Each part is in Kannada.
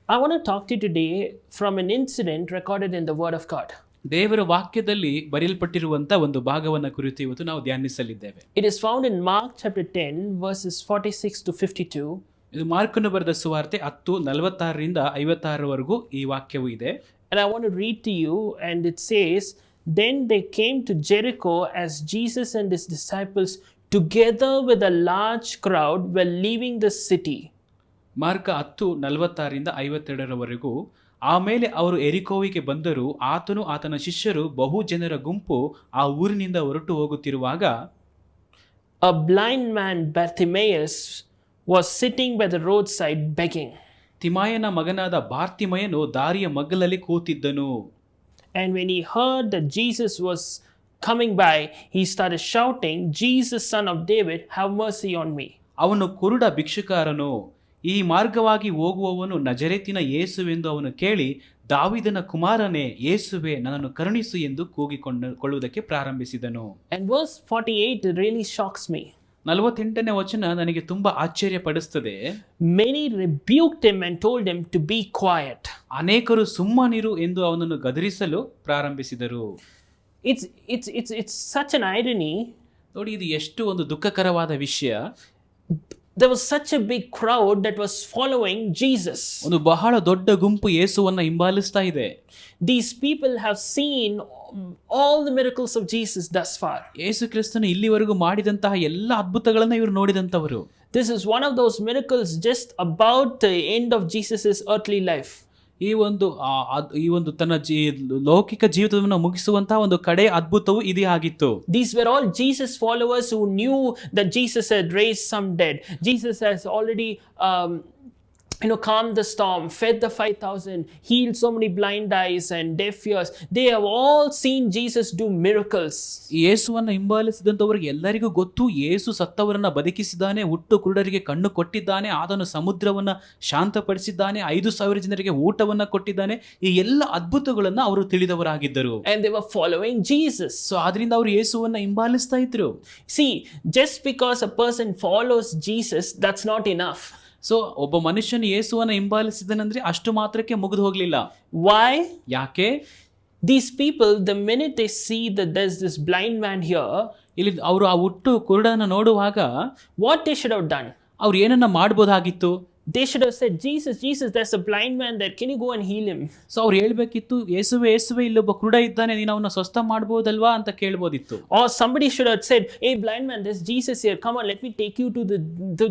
I want to talk to you today from an incident recorded in the Word of God. ದೇವರ ವಾಕ್ಯದಲ್ಲಿ ಬರೆಯಲ್ಪಟ್ಟಿರುವಂತ ಒಂದು ಭಾಗವನ್ನ ಕುರಿತು ಇವತ್ತು ನಾವು ಧ್ಯಾನಿಸಲಿದ್ದೇವೆ. It is found in Mark chapter 10 verses 46 to 52. ಇದು ಮಾರ್ಕನು ಬರೆದ ಸುವಾರ್ತೆ 10:46ರಿಂದ 56ರವರೆಗೂ ಈ ವಾಕ್ಯವು ಇದೆ. And I want to read to you, and it says, "Then they came to Jericho as Jesus and his disciples together with a large crowd were leaving the city." Mark 10:46ರಿಂದ 52ರವರೆಗೂ ಆಮೇಲೆ ಅವರು ಎರಿಕೋವಿಗೆ ಬಂದರು. ಆತನು ಆತನ ಶಿಷ್ಯರು ಬಹು ಜನರ ಗುಂಪು ಆ ಊರಿನಿಂದ ಹೊರಟು ಹೋಗುತ್ತಿರುವಾಗ A blind man, Bartimaeus, was sitting by the roadside begging. ತಿಮಾಯನ ಮಗನಾದ ಬಾರ್ತಿಮಯನು ದಾರಿಯ ಮಗ್ಗಲಲ್ಲಿ ಕೂತಿದ್ದನು. And when he heard that Jesus was coming by, he started shouting, "Jesus, son of David, have mercy on me." ಅವನು ಕುರುಡ ಭಿಕ್ಷುಕಾರನು, ಈ ಮಾರ್ಗವಾಗಿ ಹೋಗುವವನು ನಜರೇತಿನ ಯೇಸುವೆಂದು ಅವನು ಕೇಳಿ, ದಾವಿದನ ಕುಮಾರನೇ ಯೇಸುವೆ, ನನ್ನನ್ನು ಕರುಣಿಸು ಎಂದು ಕೂಗಿಕೊಳ್ಳುವುದಕ್ಕೆ ಪ್ರಾರಂಭಿಸಿದನು. And verse 48 really shocks me. 48ನೇ ವಚನ ನನಗೆ ತುಂಬಾ ಆಶ್ಚರ್ಯ ಪಡಿಸುತ್ತದೆ. Many rebuked him and told him to be quiet. ಅನೇಕರು ಸುಮ್ಮನಿರು ಎಂದು ಅವನನ್ನು ಗದರಿಸಲು ಪ್ರಾರಂಭಿಸಿದರು. It's such an irony. ನೋಡಿ, ಇದು ಎಷ್ಟು ಒಂದು ದುಃಖಕರವಾದ ವಿಷಯ. There was such a big crowd that was following Jesus. ಒಂದು ಬಹಳ ದೊಡ್ಡ ಗುಂಪು ಯೇಸುವನ್ನ ಹಿಂಬಾಲಿಸ್ತಾ ಇದೆ. These people have seen all the miracles of Jesus thus far. ಯೇಸು ಕ್ರಿಸ್ತನು ಇಲ್ಲಿವರೆಗೂ ಮಾಡಿದಂತಹ ಎಲ್ಲ ಅದ್ಭುತಗಳನ್ನ ಇವರು ನೋಡಿದಂತವರು. This is one of those miracles just about the end of Jesus's earthly life. ಈ ಒಂದು ತನ್ನ ಲೌಕಿಕ ಜೀವಿತವನ್ನು ಮುಗಿಸುವಂತಹ ಒಂದು ಕಡೆ ಅದ್ಭುತವು ಇದೇ ಆಗಿತ್ತು. These were all Jesus followers who knew that Jesus had raised some dead. Jesus has already calmed the storm, fed the 5,000, healed so many blind eyes and deaf ears. They have all seen Jesus do miracles. ಯೇಸುವನ್ನು ಹಿಂಬಾಲಿಸಿದಂತವರಿಗೆ ಎಲ್ಲರಿಗೂ ಗೊತ್ತು, ಯೇಸು ಸತ್ತವರನ್ನ ಬದುಕಿಸಿದ್ದಾನೆ, ಹುಟ್ಟು ಕುರುಡರಿಗೆ ಕಣ್ಣು ಕೊಟ್ಟಿದ್ದಾನೆ, ಆತನು ಸಮುದ್ರವನ್ನ ಶಾಂತಪಡಿಸಿದ್ದಾನೆ, 5,000 ಜನರಿಗೆ ಊಟವನ್ನ ಕೊಟ್ಟಿದ್ದಾನೆ. ಈ ಎಲ್ಲ ಅದ್ಭುತಗಳನ್ನ ಅವರು ತಿಳಿದವರಾಗಿದ್ದರು. And they were following Jesus. So ಆದ್ರಿಂದ ಅವರು ಯೇಸುವನ್ನ ಹಿಂಬಾಲಿಸ್ತಾ ಇದ್ರು. See, just because a person follows Jesus, that's not enough. So ಒಬ್ಬ ಮನುಷ್ಯನು ಯೇಸುವನ್ನ ಹಿಂಬಾಲಿಸಿದನಂದ್ರೆ ಅಷ್ಟು ಮಾತ್ರಕ್ಕೆ ಮುಗಿದು ಹೋಗ್ಲಿಲ್ಲ. Why? ಯಾಕೆ? These people, the minute they see that there's this blind man here, ಇಲ್ಲಿ ಅವರು ಆ ಹುಟ್ಟು ಕುರುಡನ ನೋಡುವಾಗ what they should have done? ಅವ್ರು ಏನನ್ನ ಮಾಡಬಹುದಾಗಿತ್ತು? They should have said, Jesus, there's a blind man there. Can you go and heal him? So ಅವ್ರು ಹೇಳ್ಬೇಕಿತ್ತು, ಯೇಸುವೆ ಇಲ್ಲೊಬ್ಬ ಕುರುಡ ಇದ್ದಾನೆ, ನೀನು ಅವನ್ನ ಸ್ವಸ್ಥ ಮಾಡಬಹುದಲ್ವಾ ಅಂತ ಕೇಳ್ಬೋದಿತ್ತು. Or somebody should have said, "Hey blind man, there's Jesus here. Come on, let me take you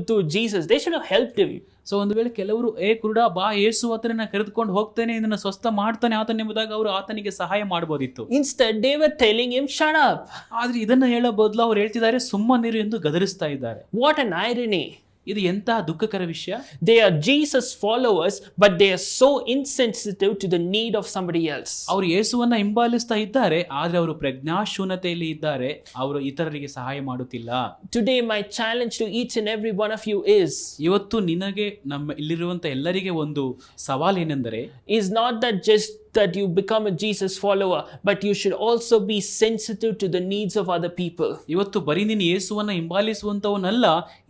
to Jesus." They should have helped him. So ಒಂದು ವೇಳೆ ಕೆಲವರು ಕುರುಡ ಬಾ, ಯೇಸು ಹತ್ರನ ಕರೆದುಕೊಂಡು ಹೋಗ್ತೇನೆ, ಇದನ್ನ ಸ್ವಸ್ಥ ಮಾಡ್ತಾನೆ ಆತನ ಎಂಬುದಾಗ ಅವರು ಆತನಿಗೆ ಸಹಾಯ ಮಾಡಬಹುದಿತ್ತು. Instead they were telling him, "Shut up." ಆದ್ರೆ ಇದನ್ನ ಹೇಳೋ ಬದಲು ಅವ್ರು ಹೇಳ್ತಿದ್ದಾರೆ, ಸುಮ್ಮನಿರು ಎಂದು ಗದರಿಸ್ತಾ ಇದ್ದಾರೆ. What an irony. ಇದು ಎಂತಹ ದುಃಖಕರ ವಿಷಯ. They are Jesus followers, but they are so insensitive to the need of somebody else. ಅವರು ಯೇಸುವನ್ನ ಹಿಂಬಾಲಿಸ್ತಾ ಇದ್ದಾರೆ, ಆದ್ರೆ ಅವರು ಪ್ರಜ್ಞಾಶೂನ್ಯತೆಯಲ್ಲಿ ಇದ್ದಾರೆ, ಅವರು ಇತರರಿಗೆ ಸಹಾಯ ಮಾಡುತ್ತಿಲ್ಲ. Today my challenge to each and every one of you is, ಇವತ್ತು ನಿನಗೆ ನಮ್ಮ ಇಲ್ಲಿರುವಂತ ಎಲ್ಲರಿಗೆ ಒಂದು ಸವಾಲು ಏನೆಂದರೆ, is not that just that you become a Jesus follower, but you should also be sensitive to the needs of other people. ಇವತ್ತು ಬರೀ ನೀನು ಯೇಸುವನ್ನ ಹಿಂಬಾಲಿಸುವಂತವನಲ್ಲ,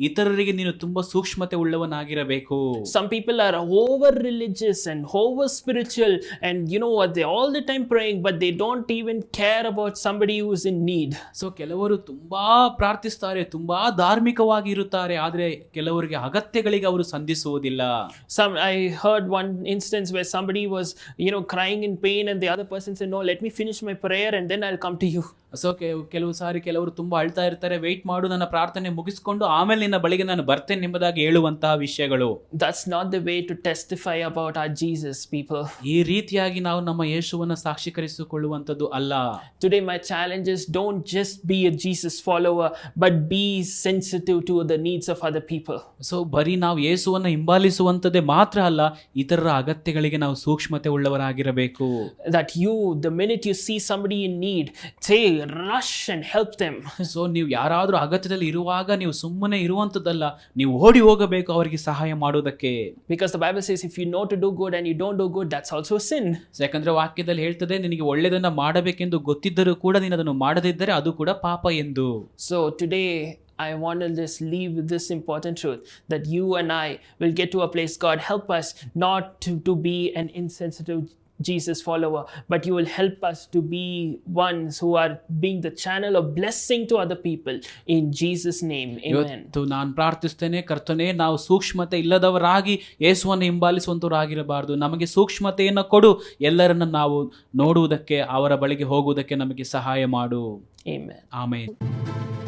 ಇತರರಿಗೆ ನೀನು ತುಂಬಾ ಸೂಕ್ಷ್ಮತೆ ಉಳ್ಳವನಾಗಿರಬೇಕು. Some people are over religious and over spiritual, and you know what, they all the time praying, but they don't even care about somebody who is in need. So ಕೆಲವರು ತುಂಬಾ ಪ್ರಾರ್ಥಿಸ್ತಾರೆ, ತುಂಬಾ ಧಾರ್ಮಿಕವಾಗಿ ಇರುತ್ತಾರೆ, ಆದ್ರೆ ಕೆಲವರಿಗೆ ಅಗತ್ಯಗಳಿಗೆ ಅವರು ಸಂಧಿಸುವುದಿಲ್ಲ. I heard one instance where somebody was crying in pain, and the other person said, "No, let me finish my prayer and then I'll come to you." So ಕೆಲವು ಸಾರಿ ಕೆಲವರು ತುಂಬಾ ಅಳ್ತಾ ಇರ್ತಾರೆ, ವೆಯ್ಟ್ ಮಾಡು, ನನ್ನ ಪ್ರಾರ್ಥನೆ ಮುಗಿಸ್ಕೊಂಡು ಆಮೇಲೆ ನಿನ್ನ ಬಳಿಗೆ ನಾನು ಬರ್ತೇನೆ ಎಂಬುದಾಗಿ ಹೇಳುವಂತಹ ವಿಷಯಗಳು. That's not the way to testify about our Jesus, people. ಈ ರೀತಿಯಾಗಿ ನಾವು ನಮ್ಮ ಯೇಸುವನ್ನ ಸಾಕ್ಷೀಕರಿಸಿಕೊಳ್ಳುವಂತದ್ದು ಅಲ್ಲ. Today my challenge is, don't just be a Jesus follower, but be sensitive to the needs of other people. So ಬರೀ ನಾವು ಯೇಸುವನ್ನ ಹಿಂಬಾಲಿಸುವಂತದ್ದೇ ಮಾತ್ರ ಅಲ್ಲ, ಇತರರ ಅಗತ್ಯಗಳಿಗೆ ನಾವು ಸೂಕ್ಷ್ಮತೆ ಉಳ್ಳವರಾಗಿರಬೇಕು. That the minute you see somebody in need, say rush and help them. So ನೀವು ಯಾರಾದ್ರೂ ಅಗತ್ಯದಲ್ಲಿ ಇರುವಾಗ ನೀವು ಸುಮ್ಮನೆ ಇರುವಂತದ್ದಲ್ಲ, ನೀವು ಓಡಿ ಹೋಗಬೇಕು ಅವರಿಗೆ ಸಹಾಯ ಮಾಡೋದಕ್ಕೆ. Because the Bible says, if you know to do good and you don't do good, that's also a sin. ಯಾಕಂದ್ರೆ ವಾಕ್ಯದಲ್ಲಿ ಹೇಳ್ತದೆ, ನಿನಗೆ ಒಳ್ಳೆಯದನ್ನ ಮಾಡಬೇಕೆಂದು ಗೊತ್ತಿದ್ದರೂ ಕೂಡ ನೀನು ಅದನ್ನು ಮಾಡದಿದ್ದರೆ ಅದು ಕೂಡ ಪಾಪ ಎಂದು. So today I want to just leave with this important truth that you and I will get to a place. God, help us not to be an insensitive Jesus follower, but you will help us to be ones who are being the channel of blessing to other people. In Jesus' name, amen. ಇವತ್ತು ನಾನು ಪ್ರಾರ್ಥಿಸ್ತೇನೆ, ಕರ್ತನೇ, ನಾವು ಸೂಕ್ಷ್ಮತೆ ಇಲ್ಲದವರಾಗಿ ಯೇಸುವನ್ನು ಹಿಂಬಾಲಿಸುವಂತವರಾಗಿರಬಾರದು. ನಮಗೆ ಸೂಕ್ಷ್ಮತೆಯನ್ನು ಕೊಡು, ಎಲ್ಲರನ್ನ ನಾವು ನೋಡುವುದಕ್ಕೆ, ಅವರ ಬಳಿಗೆ ಹೋಗುವುದಕ್ಕೆ ನಮಗೆ ಸಹಾಯ ಮಾಡು. Amen. ಆಮೆನ್.